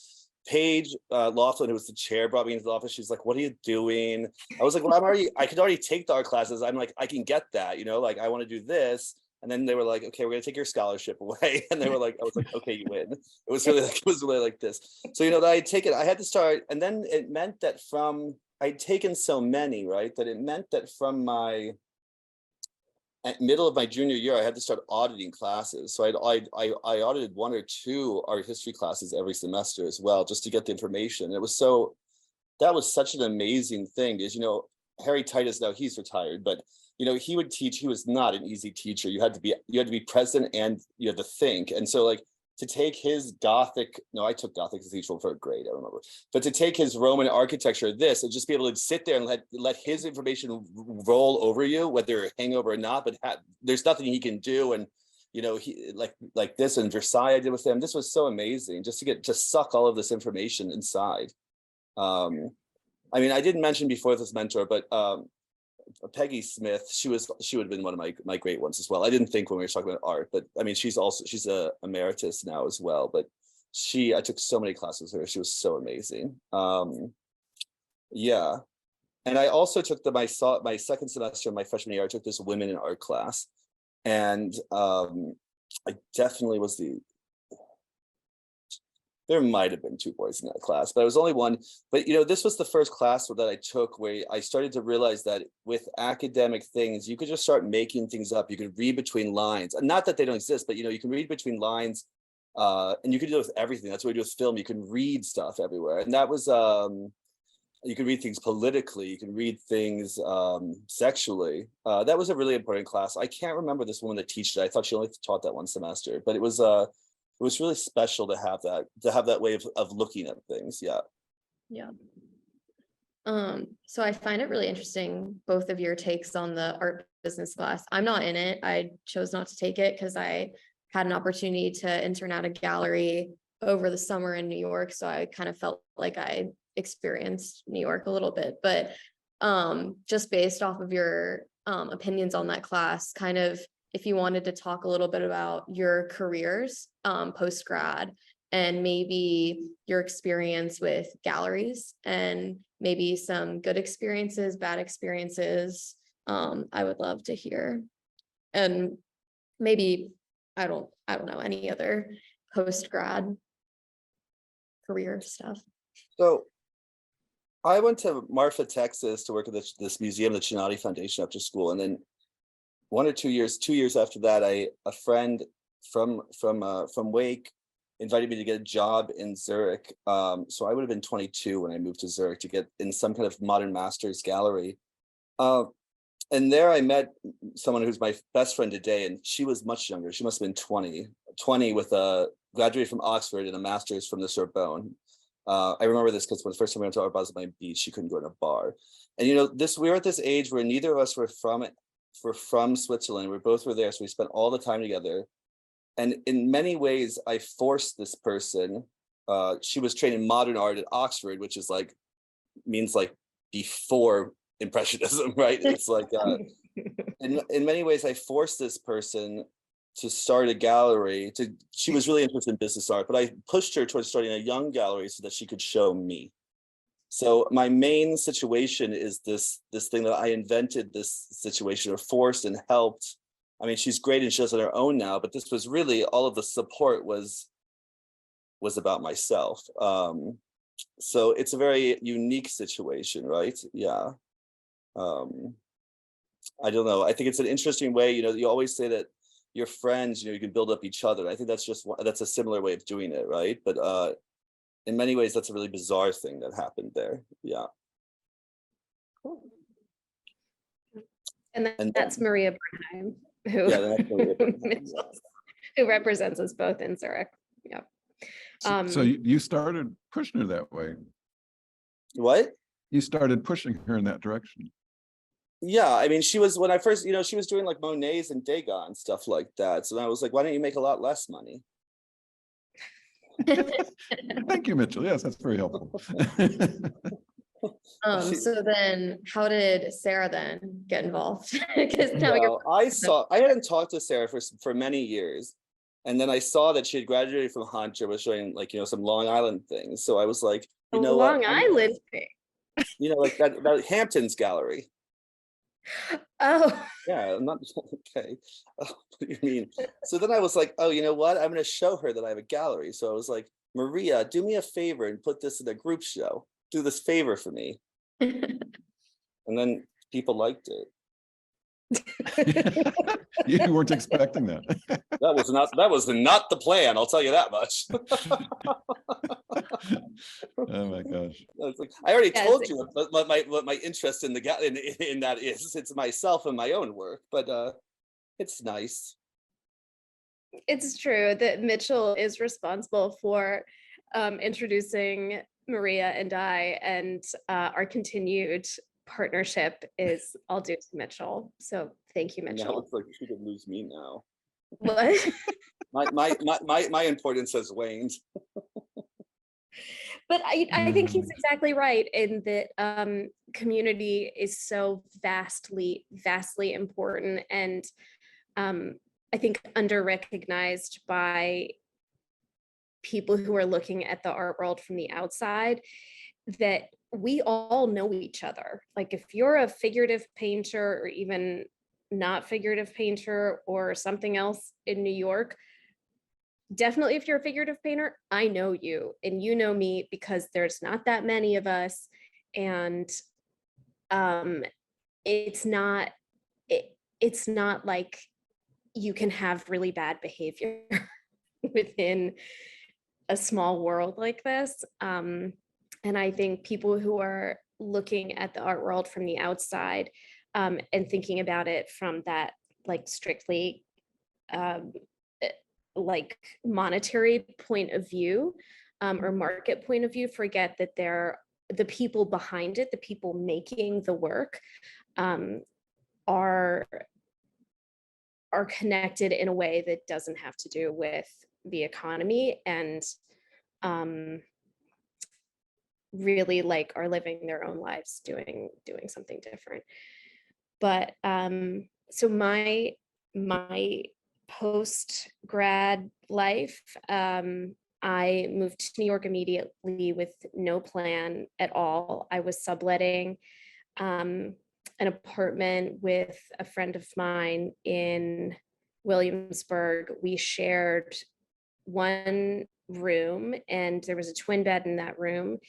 Paige Laughlin, who was the chair, brought me into the office. She's like, what are you doing? I was like, well, I could already take the art classes. I'm like, I can get that, you know, like I want to do this. And then they were like, okay, we're gonna take your scholarship away. And they were like, I was like, okay, you win. It was really like this. So, you know, that I had to start, and then it meant that I'd taken so many, right? That it meant that from my middle of my junior year, I had to start auditing classes. So I audited 1 or 2 art history classes every semester as well, just to get the information. That was such an amazing thing, because, you know, Harry Titus, now he's retired, but you know, he would teach. He was not an easy teacher. You had to be present, and you had to think. And so like to take his Gothic, no, I took Gothic as a teacher for a grade, I remember, but to take his Roman architecture, this, and just be able to sit there and let his information roll over you, whether you're a hangover or not, but there's nothing he can do. And, you know, he like this and Versailles I did with him. This was so amazing just to suck all of this information inside. I mean, I didn't mention before this mentor, but Peggy Smith, she would have been one of my great ones as well. I didn't think when we were talking about art, but I mean, she's a emeritus now as well. But I took so many classes with her. She was so amazing. Yeah. And I also took my second semester of my freshman year, I took this women in art class. And I definitely was there might have been two boys in that class, but I was only one. But, you know, this was the first class that I took where I started to realize that with academic things, you could just start making things up. You could read between lines. Not that they don't exist, but, you know, you can read between lines and you can do it with everything. That's what we do with film. You can read stuff everywhere. And that was, you can read things politically. You can read things sexually. That was a really important class. I can't remember this woman that taught it. I thought she only taught that one semester, but it was really special to have that way of looking at things. Yeah. Yeah. So I find it really interesting, both of your takes on the art business class. I'm not in it. I chose not to take it because I had an opportunity to intern at a gallery over the summer in New York. So I kind of felt like I experienced New York a little bit, but just based off of your opinions on that class, kind of if you wanted to talk a little bit about your careers post-grad and maybe your experience with galleries and maybe some good experiences, bad experiences, I would love to hear. And maybe, I don't know, any other post-grad career stuff. So I went to Marfa, Texas to work at this museum, the Chinati Foundation, after school. And then 1 or 2 years after that, a friend from Wake invited me to get a job in Zurich. So I would have been 22 when I moved to Zurich to get in some kind of modern masters gallery. And there I met someone who's my best friend today, and she was much younger. She must have been 20 with a graduate from Oxford and a master's from the Sorbonne. I remember this because when the first time we went to Art Basel by Beach, she couldn't go in a bar. And, you know, we were at this age where neither of us were from Switzerland. We both were there. So we spent all the time together. And in many ways, I forced this person. She was trained in modern art at Oxford, which is means before Impressionism, right? It's in many ways, I forced this person to start a gallery. She was really interested in business art, but I pushed her towards starting a young gallery so that she could show me. So my main situation is this thing that I invented, this situation, or forced and helped. I mean, she's great and she does it on her own now, but this was really, all of the support was about myself. So it's a very unique situation, right? Yeah. I don't know. I think it's an interesting way, you know, you always say that your friends, you know, you can build up each other. I think that's a similar way of doing it, right? But in many ways, that's a really bizarre thing that happened there. Yeah. Cool. And that's Maria Bernheim, who, yeah, that's Maria Bernheim. who represents us both in Zurich. Yeah. So you started pushing her that way. What? You started pushing her in that direction. Yeah, I mean, she was, when I first, you know, she was doing like Monets and Degas and stuff like that. So I was like, why don't you make a lot less money? Thank you, Mitchell. Yes, that's very helpful. So then how did Sarah then get involved? Because now I hadn't talked to Sarah for many years. And then I saw that she had graduated from Hunter, was showing like, you know, some Long Island things. So I was like, you know Long what? Island thing. You know, like that Hamptons gallery. Oh. Yeah, I'm not okay. Oh, what do you mean? So then I was like, oh, you know what? I'm going to show her that I have a gallery. So I was like, Maria, do me a favor and put this in a group show. Do this favor for me. And then people liked it. You weren't expecting that. That was not the plan. I'll tell you that much. Oh my gosh! I already told you what my interest in in that is. It's myself and my own work, but it's nice. It's true that Mitchell is responsible for introducing Maria and I, and our continued partnership is all due to Mitchell. So thank you, Now Mitchell. it's like you could lose me now. What? My importance has waned. But I think he's exactly right in that community is so vastly important, and I think under-recognized by people who are looking at the art world from the outside, that we all know each other. Like if you're a figurative painter or even not figurative painter or something else in New York, definitely if you're a figurative painter, I know you and you know me because there's not that many of us. And it's not it's not like you can have really bad behavior within a small world like this. And I think people who are looking at the art world from the outside and thinking about it from that like strictly like monetary point of view or market point of view, forget that they're the people behind it, the people making the work are connected in a way that doesn't have to do with the economy, and really like are living their own lives doing something different. But so my post grad life, I moved to New York immediately with no plan at all. I was subletting an apartment with a friend of mine in Williamsburg. We shared one room and there was a twin bed in that room,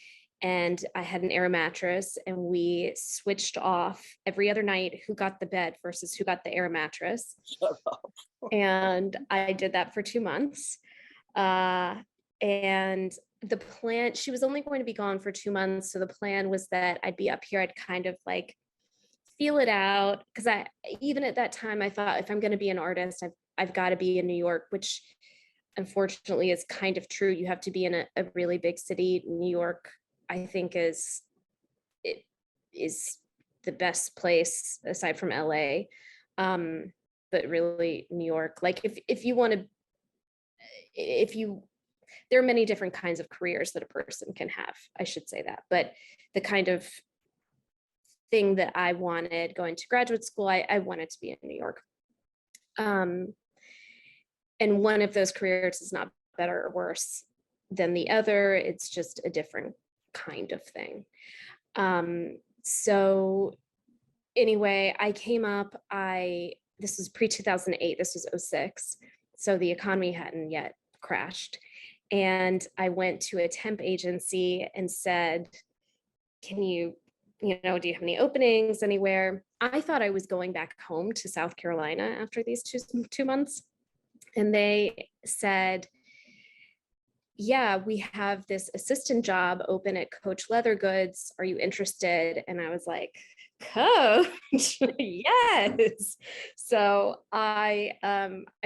and I had an air mattress, and we switched off every other night who got the bed versus who got the air mattress. Shut up. And I did that for 2 months. And the plan, she was only going to be gone for 2 months. So the plan was that I'd be up here, I'd kind of like feel it out. Cause even at that time, I thought if I'm going to be an artist, I've got to be in New York, which unfortunately is kind of true. You have to be in a really big city. New York, I think is the best place aside from LA. But really New York, like if you want to, there are many different kinds of careers that a person can have, I should say that, but the kind of thing that I wanted going to graduate school, I wanted to be in New York. And one of those careers is not better or worse than the other. It's just a different kind of thing. So anyway, I came up, this was pre-2008, this was 2006. So the economy hadn't yet crashed. And I went to a temp agency and said, can you do you have any openings anywhere? I thought I was going back home to South Carolina after these two months. And they said, yeah, we have this assistant job open at Coach Leather Goods. Are you interested? And I was like, Coach, yes. So I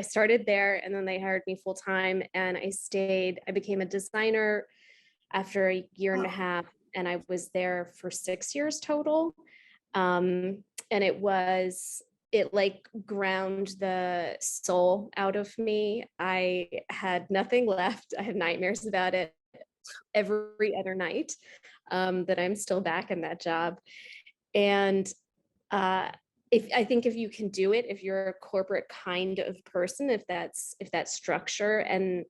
started there, and then they hired me full time, and I stayed. I became a designer after a year and a half, and I was there for 6 years total. And it like ground the soul out of me. I had nothing left. I had nightmares about it every other night, that I'm still back in that job. And I think if you can do it, if you're a corporate kind of person, if that's structure and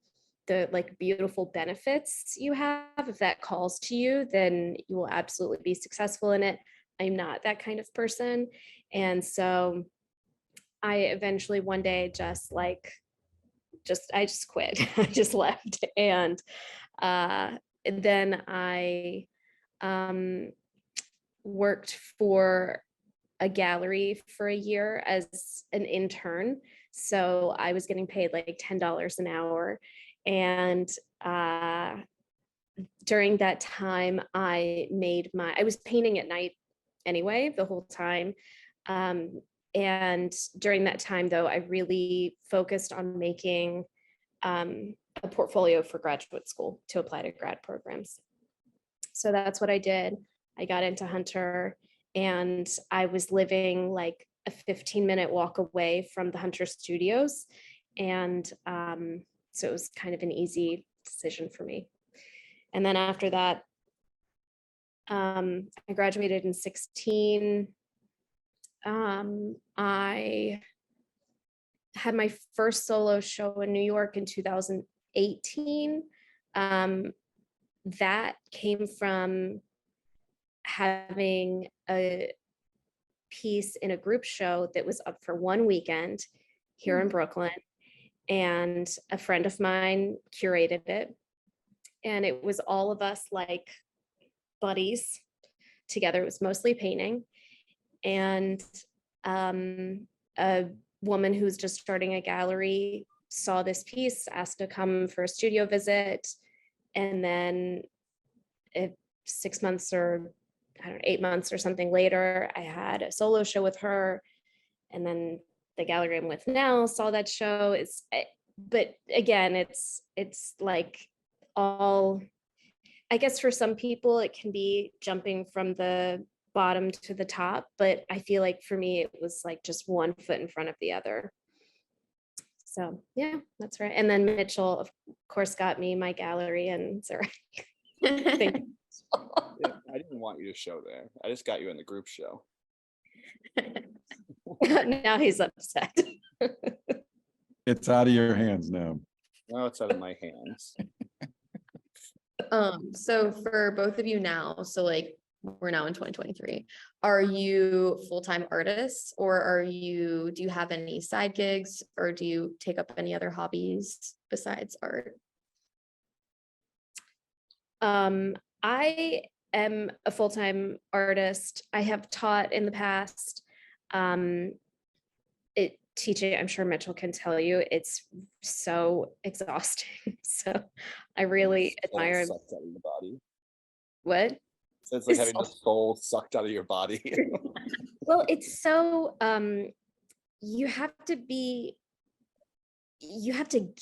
the like beautiful benefits you have, if that calls to you, then you will absolutely be successful in it. I'm not that kind of person. And so I eventually one day I just quit. I just left. And then I worked for a gallery for a year as an intern. So I was getting paid like $10 an hour. And during that time, I was painting at night anyway, the whole time. And during that time, though, I really focused on making a portfolio for graduate school to apply to grad programs. So that's what I did. I got into Hunter, and I was living like a 15-minute walk away from the Hunter studios. And so it was kind of an easy decision for me. And then after that, I graduated in 16. I had my first solo show in New York in 2018. That came from having a piece in a group show that was up for one weekend here in Brooklyn, and a friend of mine curated it, and it was all of us like buddies together. It was mostly painting, and a woman who's just starting a gallery saw this piece, asked to come for a studio visit, and then 6 months or I don't know, 8 months or something later, I had a solo show with her, and then the gallery I'm with now saw that show. But again, it's like all, I guess for some people it can be jumping from the bottom to the top, but I feel like for me it was like just one foot in front of the other. So yeah, that's right. And then Mitchell, of course, got me my gallery, and sorry. Yeah, I didn't want you to show there. I just got you in the group show. Now he's upset. It's out of your hands now. Now it's out of my hands. So for both of you now, so like we're now in 2023, are you full-time artists, or do you have any side gigs, or do you take up any other hobbies besides art? I am a full-time artist. I have taught in the past. Teaching, I'm sure Mitchell can tell you, it's so exhausting. So I really admire. Sucked out of your body. What? So it's like having the soul sucked out of your body. Well, it's so you have to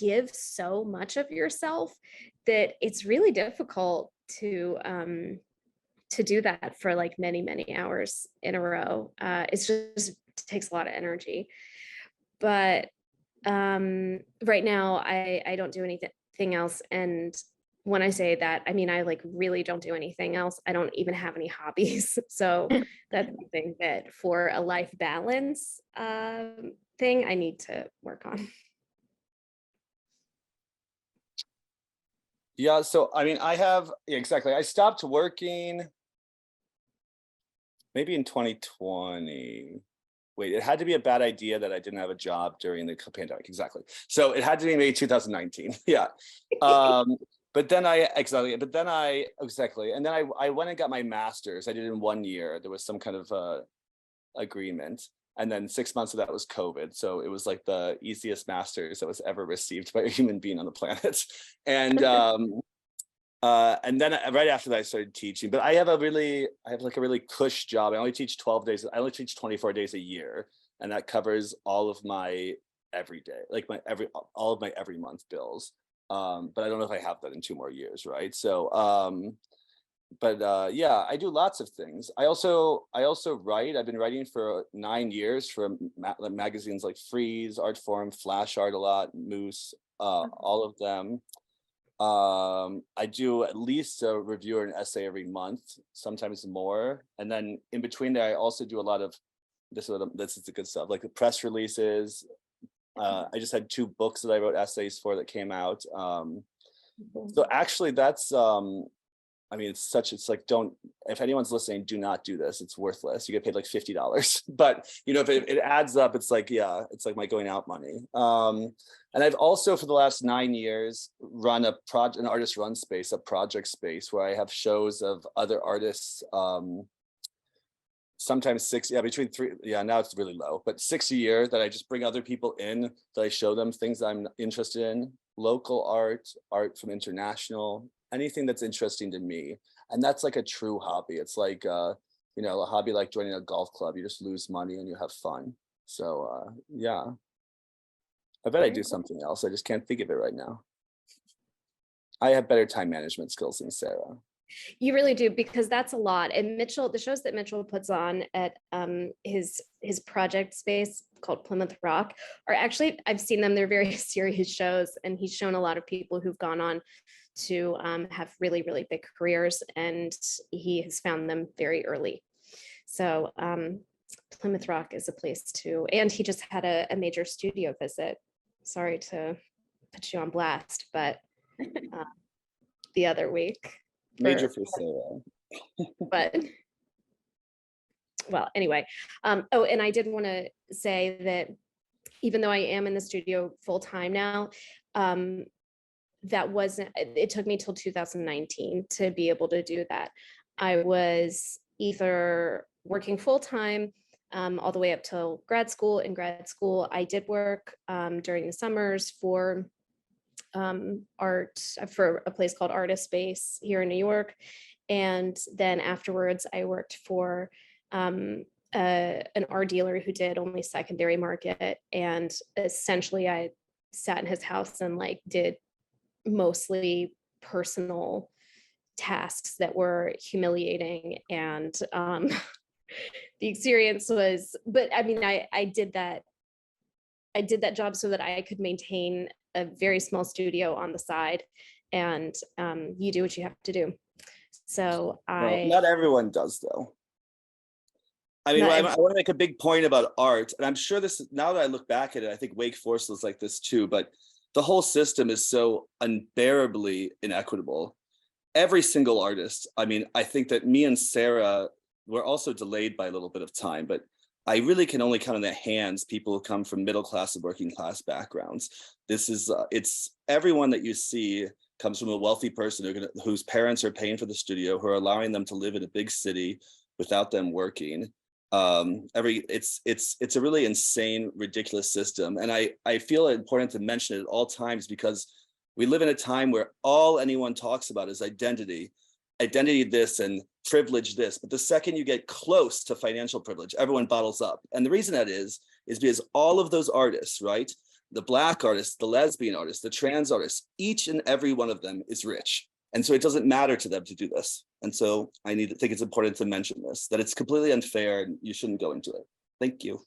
give so much of yourself that it's really difficult to do that for like many hours in a row. It's just, it takes a lot of energy. But right now I don't do anything else. And when I say that, I mean, I like really don't do anything else. I don't even have any hobbies. So that's something that for a life balance thing I need to work on. Yeah, so I mean, exactly. I stopped working maybe in 2020. Wait, it had to be a bad idea that I didn't have a job during the pandemic. Exactly. So it had to be maybe 2019. Yeah. But then I went and got my master's. I did it in 1 year. There was some kind of agreement. And then 6 months of that was COVID. So it was like the easiest master's that was ever received by a human being on the planet. And then right after that I started teaching, but I have like a really cush job. I only teach 12 days. I only teach 24 days a year. And that covers all of my every day, like all of my every month bills. But I don't know if I have that in 2 more years. Right. So, yeah, I do lots of things. I also write. I've been writing for 9 years for magazines like Freeze, Artforum, Flash Art a lot, Moose, all of them. I do at least a review or an essay every month, sometimes more. And then in between there, I also do a lot of this is the good stuff, like the press releases. I just had 2 books that I wrote essays for that came out. So actually that's I mean, it's like, if anyone's listening, do not do this. It's worthless. You get paid like $50, but you know, if it adds up, it's like, yeah, it's like my going out money. And I've also for the last 9 years run an artist run space, a project space where I have shows of other artists. Sometimes 6, between 3, now it's really low, but 6 a year that I just bring other people in, that I show them things I'm interested in, local art from international, anything that's interesting to me. And that's like a true hobby. It's like, a hobby like joining a golf club. You just lose money and you have fun. So yeah, I bet I do something else. I just can't think of it right now. I have better time management skills than Sarah. You really do, because that's a lot. And Mitchell, the shows that Mitchell puts on at his project space called Plymouth Rock are actually, I've seen them, they're very serious shows, and he's shown a lot of people who've gone on to have really, really big careers, and he has found them very early. So Plymouth Rock is a place to, and he just had a major studio visit. Sorry to put you on blast, but the other week. Major for Sarah. But well, anyway. Oh, and I did want to say that even though I am in the studio full time now, that wasn't, it took me till 2019 to be able to do that. I was either working full time all the way up till grad school. In grad school, I did work during the summers for art, for a place called Artist Space here in New York. And then afterwards, I worked for an art dealer who did only secondary market. And essentially I sat in his house and like did mostly personal tasks that were humiliating. And the experience was, but I mean, I did that job so that I could maintain a very small studio on the side, and you do what you have to do. So Well, not everyone does, though. I mean, I want to make a big point about art, and I'm sure this, now that I look back at it, I think Wake Forest was like this too, but the whole system is so unbearably inequitable. Every single artist, I mean, I think that me and Sarah were also delayed by a little bit of time, but I really can only count on the hands people who come from middle class and working class backgrounds. This is, it's everyone that you see comes from a wealthy person whose parents are paying for the studio, who are allowing them to live in a big city without them working. It's a really insane, ridiculous system. And I feel it important to mention it at all times, because we live in a time where all anyone talks about is identity this and privilege this. But the second you get close to financial privilege, everyone bottles up. And the reason that is because all of those artists, right? The Black artists, the lesbian artists, the trans artists, each and every one of them is rich. And so it doesn't matter to them to do this. And so I think it's important to mention this, that it's completely unfair and you shouldn't go into it. Thank you.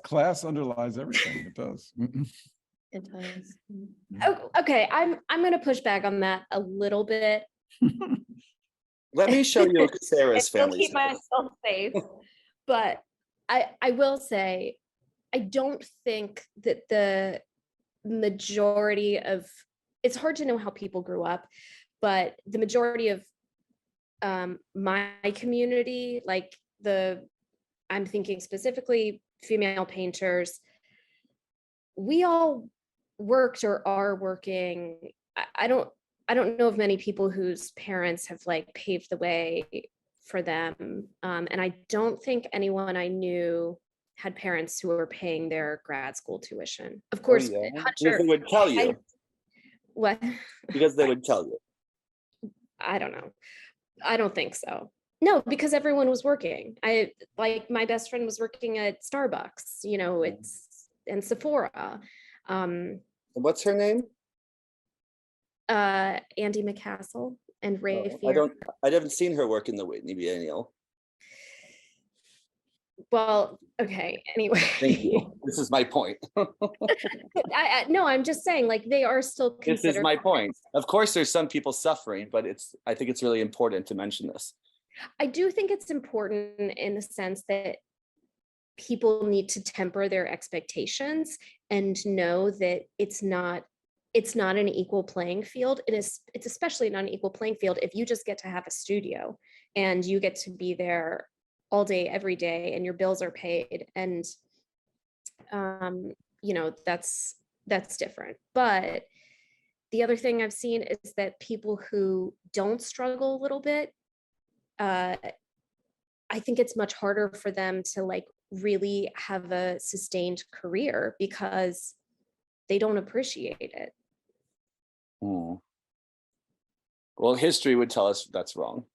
Class underlies everything. It does. It does. Oh, okay, I'm going to push back on that a little bit. Let me show you Sarah's family. Keep myself safe, but I will say, I don't think that the majority of, it's hard to know how people grew up, but the majority of my community, like I'm thinking specifically female painters, we all worked or are working. I don't know of many people whose parents have like paved the way for them. And I don't think anyone I knew had parents who were paying their grad school tuition. Of course, yeah. Hunter, they would tell you. What? Because they would tell you. I don't know. I don't think so. No, because everyone was working. Like my best friend was working at Starbucks, you know, and Sephora. What's her name? Andy McCassell and Ray. I haven't seen her work in the Whitney Biennial. Well, okay. Anyway, thank you. This is my point. No, I'm just saying, like, they are still considered. This is my point. Of course, there's some people suffering, but I think it's really important to mention this. I do think it's important in the sense that people need to temper their expectations and know that it's not an equal playing field. It's especially not an equal playing field if you just get to have a studio and you get to be there all day, every day, and your bills are paid. And, you know, that's different. But the other thing I've seen is that people who don't struggle a little bit, I think it's much harder for them to like really have a sustained career because they don't appreciate it. Well, history would tell us that's wrong.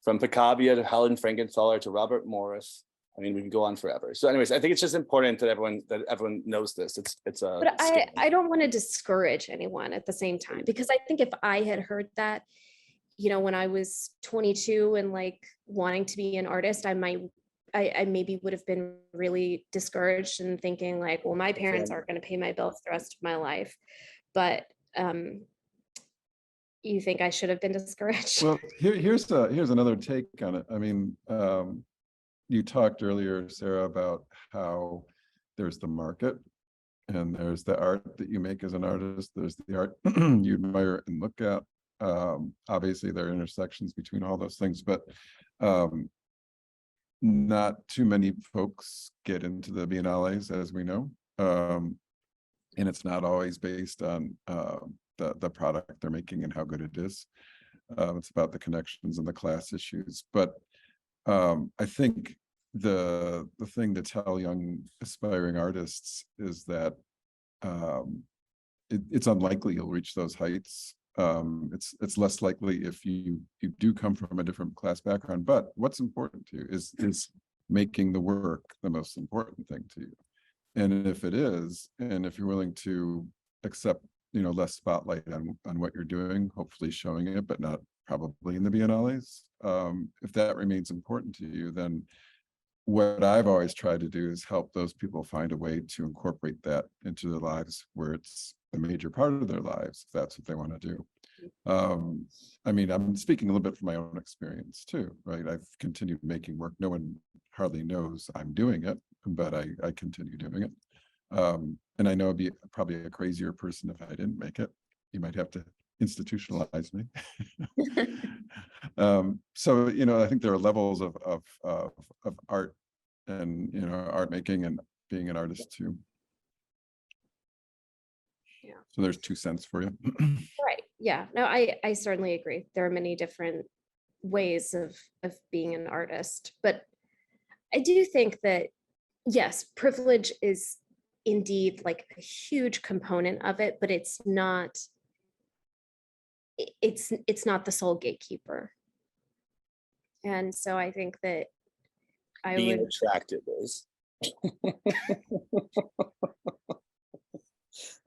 from Picabia to Helen Frankenthaler to Robert Morris. I mean, we can go on forever. So anyways, I think it's just important that everyone knows this. It's a But I don't want to discourage anyone at the same time, because I think if I had heard that, when I was 22 and like wanting to be an artist, I maybe would have been really discouraged and thinking like, well, my parents aren't going to pay my bills the rest of my life. But you think I should have been discouraged? Well, here's another take on it. I mean, you talked earlier, Sarah, about how there's the market and there's the art that you make as an artist. There's the art you admire and look at. Obviously, there are intersections between all those things, but not too many folks get into the biennales, as we know. And it's not always based on the product they're making and how good it is. It's about the connections and the class issues. But I think the thing to tell young aspiring artists is that it's unlikely you'll reach those heights. It's less likely if you do come from a different class background. But what's important to you is making the work the most important thing to you. And if it is, and if you're willing to accept less spotlight on what you're doing, hopefully showing it, but not probably in the biennales. If that remains important to you, then what I've always tried to do is help those people find a way to incorporate that into their lives where it's a major part of their lives, if that's what they want to do. I mean, I'm speaking a little bit from my own experience too, right? I've continued making work. No one hardly knows I'm doing it, but I continue doing it. And I know I'd be probably a crazier person if I didn't make it. You might have to institutionalize me. So, I think there are levels of art and, art making and being an artist too. Yeah. So there's 2 cents for you. Right. Yeah. No, I certainly agree. There are many different ways of being an artist, but I do think that, yes, privilege is indeed like a huge component of it, but it's not the sole gatekeeper. And so I think that being attractive is.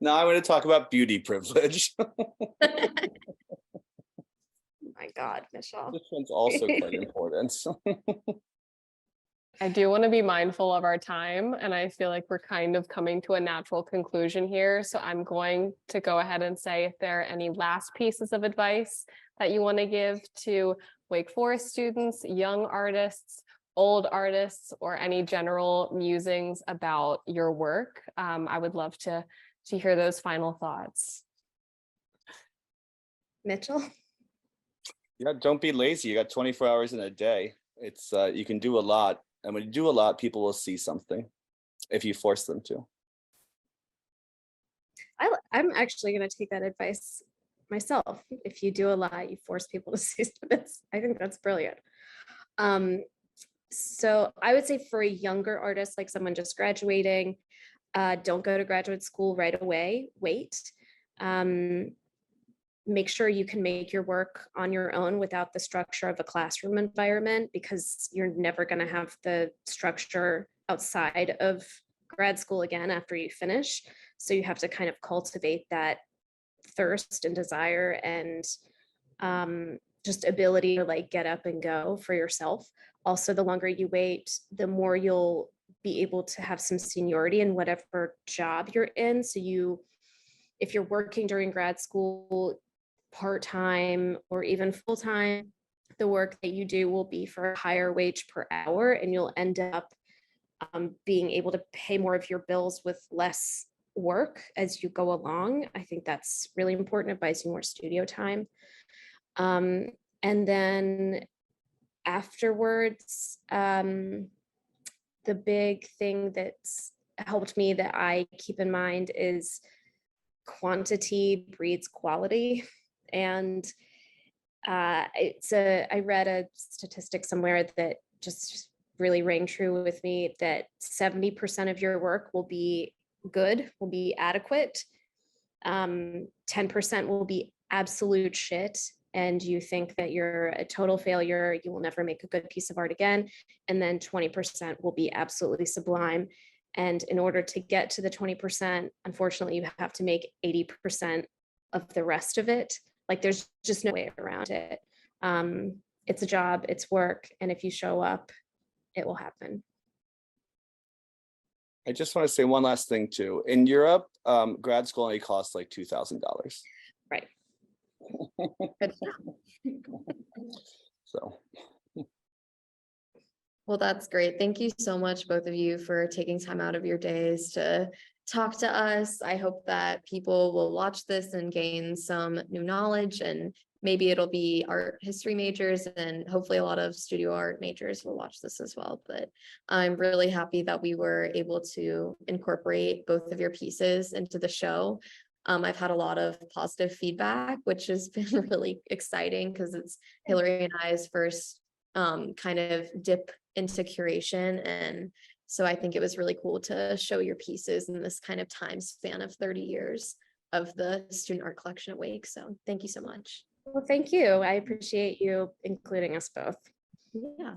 Now I want to talk about beauty privilege. My God, Michelle. This one's also quite important. I do want to be mindful of our time, and I feel like we're kind of coming to a natural conclusion here. So I'm going to go ahead and say if there are any last pieces of advice that you want to give to Wake Forest students, young artists, old artists, or any general musings about your work, I would love to hear those final thoughts. Mitchell? Yeah, don't be lazy. You got 24 hours in a day. It's you can do a lot. And when you do a lot, people will see something if you force them to. I'm actually going to take that advice myself. If you do a lot, you force people to see something. I think that's brilliant. So I would say for a younger artist, like someone just graduating, don't go to graduate school right away. Wait. Make sure you can make your work on your own without the structure of a classroom environment, because you're never going to have the structure outside of grad school again after you finish. So you have to kind of cultivate that thirst and desire and just ability to like get up and go for yourself. Also, the longer you wait, the more you'll be able to have some seniority in whatever job you're in. So if you're working during grad school, part-time or even full-time, the work that you do will be for a higher wage per hour, and you'll end up being able to pay more of your bills with less work as you go along. I think that's really important. It buys you more studio time. And then afterwards, the big thing that's helped me that I keep in mind is quantity breeds quality. And I read a statistic somewhere that just really rang true with me, that 70% of your work will be good, will be adequate. 10% will be absolute shit. and you think that you're a total failure, you will never make a good piece of art again. And then 20% will be absolutely sublime. And in order to get to the 20%, unfortunately, you have to make 80% of the rest of it. Like there's just no way around it. It's a job, it's work. And if you show up, it will happen. I just want to say one last thing too. In Europe, grad school only costs like $2,000. Right. Good job. So Well, that's great. Thank you so much, both of you, for taking time out of your days to talk to us. I hope that people will watch this and gain some new knowledge, and maybe it'll be art history majors, and hopefully a lot of studio art majors will watch this as well. But I'm really happy that we were able to incorporate both of your pieces into the show. I've had a lot of positive feedback, which has been really exciting because it's Hilary and I's first kind of dip into curation. And so I think it was really cool to show your pieces in this kind of time span of 30 years of the student art collection at Wake. So thank you so much. Well, thank you. I appreciate you including us both. Yeah.